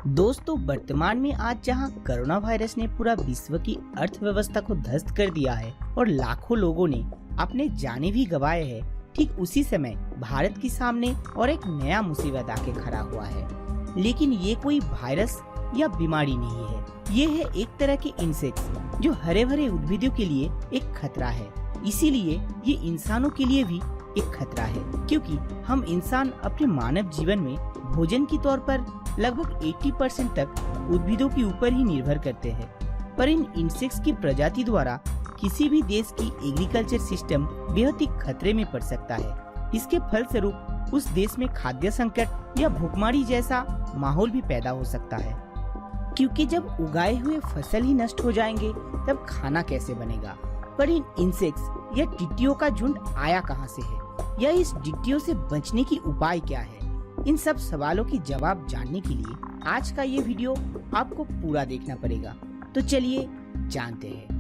दोस्तों, वर्तमान में आज जहां कोरोना वायरस ने पूरा विश्व की अर्थव्यवस्था को ध्वस्त कर दिया है और लाखों लोगों ने अपने जाने भी गंवाए हैं, ठीक उसी समय भारत के सामने और एक नया मुसीबत आके खड़ा हुआ है। लेकिन ये कोई वायरस या बीमारी नहीं है, ये है एक तरह के इंसेक्ट्स जो हरे भरे उद्भिदों के लिए एक खतरा है। इसीलिए ये इंसानों के लिए भी एक खतरा है, क्योंकि हम इंसान अपने मानव जीवन में भोजन के तौर पर लगभग 80% तक उद्भिदों के ऊपर ही निर्भर करते हैं। पर इन इंसेक्ट्स की प्रजाति द्वारा किसी भी देश की एग्रीकल्चर सिस्टम बेहद ही खतरे में पड़ सकता है। इसके फलस्वरूप उस देश में खाद्य संकट या भूखमरी जैसा माहौल भी पैदा हो सकता है, क्योंकि जब उगाए हुए फसल ही नष्ट हो जाएंगे तब खाना कैसे बनेगा। पर इन इंसेक्ट्स या टिड्डियों का झुंड आया कहां से है, या इस टिड्डियों से बचने की उपाय क्या है, इन सब सवालों की जवाब जानने के लिए आज का ये वीडियो आपको पूरा देखना पड़ेगा। तो चलिए जानते हैं।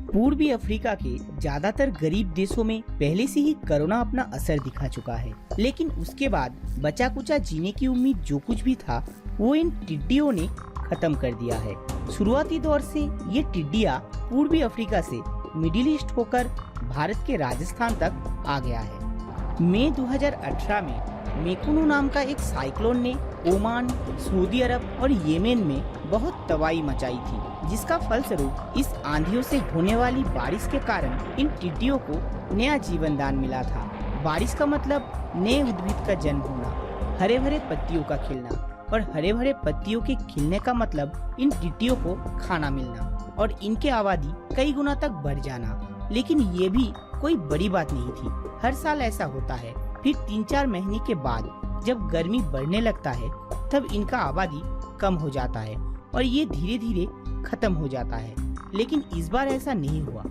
पूर्वी अफ्रीका के ज्यादातर गरीब देशों में पहले से ही कोरोना अपना असर दिखा चुका है, लेकिन उसके बाद बचा कुचा जीने की उम्मीद जो कुछ भी था वो इन टिड्डियों ने खत्म कर दिया है। शुरुआती दौर से ये टिड्डियां पूर्वी अफ्रीका से मिडिल ईस्ट होकर भारत के राजस्थान तक आ गया है। मई 2018 में मेकुनु नाम का एक साइक्लोन ने ओमान, सऊदी अरब और येमेन में बहुत तबाही मचाई थी, जिसका फलस्वरूप इस आंधियों से होने वाली बारिश के कारण इन टिड्डियों को नया जीवन दान मिला था। बारिश का मतलब नए उद्भिद का जन्म होना, हरे भरे पत्तियों का खिलना, और हरे भरे पत्तियों के खिलने का मतलब इन टिड्डियों को खाना मिलना और इनके आबादी कई गुना तक बढ़ जाना। लेकिन ये भी कोई बड़ी बात नहीं थी, हर साल ऐसा होता है। फिर 3-4 महीने के बाद जब गर्मी बढ़ने लगता है तब इनका आबादी कम हो जाता है और ये धीरे धीरे खत्म हो जाता है। लेकिन इस बार ऐसा नहीं हुआ।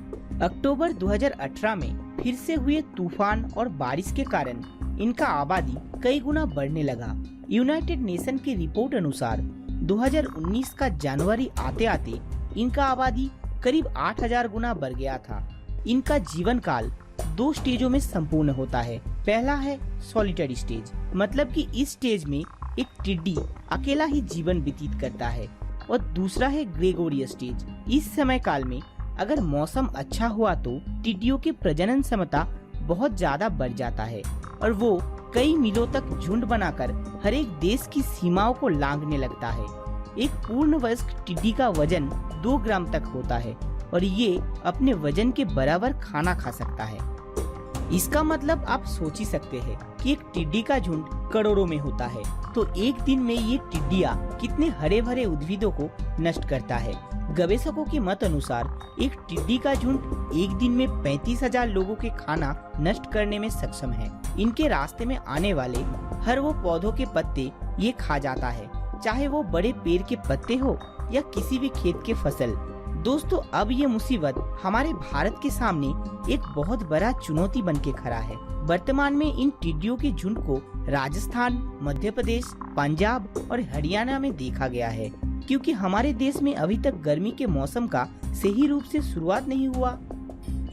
अक्टूबर 2018 में फिर से हुए तूफान और बारिश के कारण इनका आबादी कई गुना बढ़ने लगा। यूनाइटेड नेशन की रिपोर्ट अनुसार 2019 का जनवरी आते आते इनका आबादी करीब 8000 गुना बढ़ गया था। इनका जीवन काल 2 स्टेजों में संपूर्ण होता है। पहला है सॉलिटरी स्टेज, मतलब कि इस स्टेज में एक टिड्डी अकेला ही जीवन व्यतीत करता है, और दूसरा है ग्रेगोरियस स्टेज। इस समय काल में अगर मौसम अच्छा हुआ तो टिड्डियों की प्रजनन क्षमता बहुत ज्यादा बढ़ जाता है और वो कई मीलों तक झुंड बनाकर हर एक देश की सीमाओं को लांघने लगता है। एक पूर्ण वयस्क टिड्डी का वजन 2 ग्राम तक होता है और ये अपने वजन के बराबर खाना खा सकता है। इसका मतलब आप सोच ही सकते हैं कि एक टिड्डी का झुंड करोड़ों में होता है, तो एक दिन में ये टिड्डियां कितने हरे भरे उद्भिदों को नष्ट करता है। गवेषकों के मत अनुसार एक टिड्डी का झुंड एक दिन में 35,000 लोगों के खाना नष्ट करने में सक्षम है। इनके रास्ते में आने वाले हर वो पौधों के पत्ते ये खा जाता है, चाहे वो बड़े पेड़ के पत्ते हो या किसी भी खेत के फसल। दोस्तों, अब ये मुसीबत हमारे भारत के सामने एक बहुत बड़ा चुनौती बन के खड़ा है। वर्तमान में इन टिड्डियों के झुंड को राजस्थान, मध्य प्रदेश, पंजाब और हरियाणा में देखा गया है, क्योंकि हमारे देश में अभी तक गर्मी के मौसम का सही रूप से शुरुआत नहीं हुआ।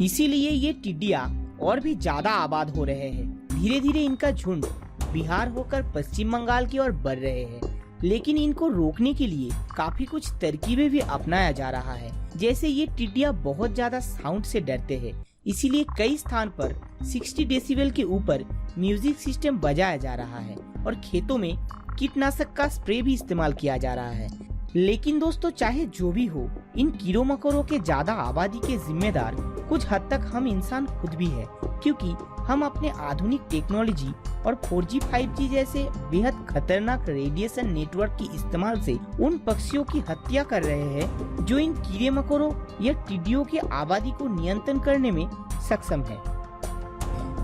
इसीलिए ये टिड्डियां और भी ज्यादा आबाद हो रहे हैं। धीरे धीरे इनका झुंड बिहार होकर पश्चिम बंगाल की ओर बढ़ रहे हैं। लेकिन इनको रोकने के लिए काफी कुछ तरकीबें भी अपनाया जा रहा है। जैसे ये टिड्डियां बहुत ज्यादा साउंड से डरते हैं, इसीलिए कई स्थान पर 60 डेसिबल के ऊपर म्यूजिक सिस्टम बजाया जा रहा है और खेतों में कीटनाशक का स्प्रे भी इस्तेमाल किया जा रहा है। लेकिन दोस्तों, चाहे जो भी हो, इन कीड़ों मकोड़ों के ज्यादा आबादी के जिम्मेदार कुछ हद तक हम इंसान खुद भी है, क्योंकि हम अपने आधुनिक टेक्नोलॉजी और 4G 5G जैसे बेहद खतरनाक रेडिएशन नेटवर्क के इस्तेमाल से उन पक्षियों की हत्या कर रहे हैं जो इन कीड़े मकोड़ों या टिड्डियों की आबादी को नियंत्रण करने में सक्षम है।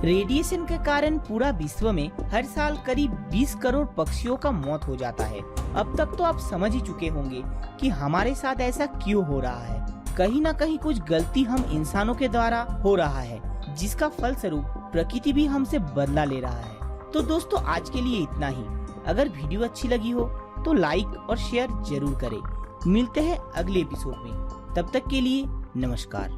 रेडिएशन के कारण पूरा विश्व में हर साल करीब 20 करोड़ पक्षियों का मौत हो जाता है। अब तक तो आप समझ ही चुके होंगे कि हमारे साथ ऐसा क्यों हो रहा है। कहीं ना कहीं कुछ गलती हम इंसानों के द्वारा हो रहा है, जिसका फलस्वरूप प्रकृति भी हमसे बदला ले रहा है। तो दोस्तों, आज के लिए इतना ही। अगर वीडियो अच्छी लगी हो तो लाइक और शेयर जरूर करें। मिलते हैं अगले एपिसोड में, तब तक के लिए नमस्कार।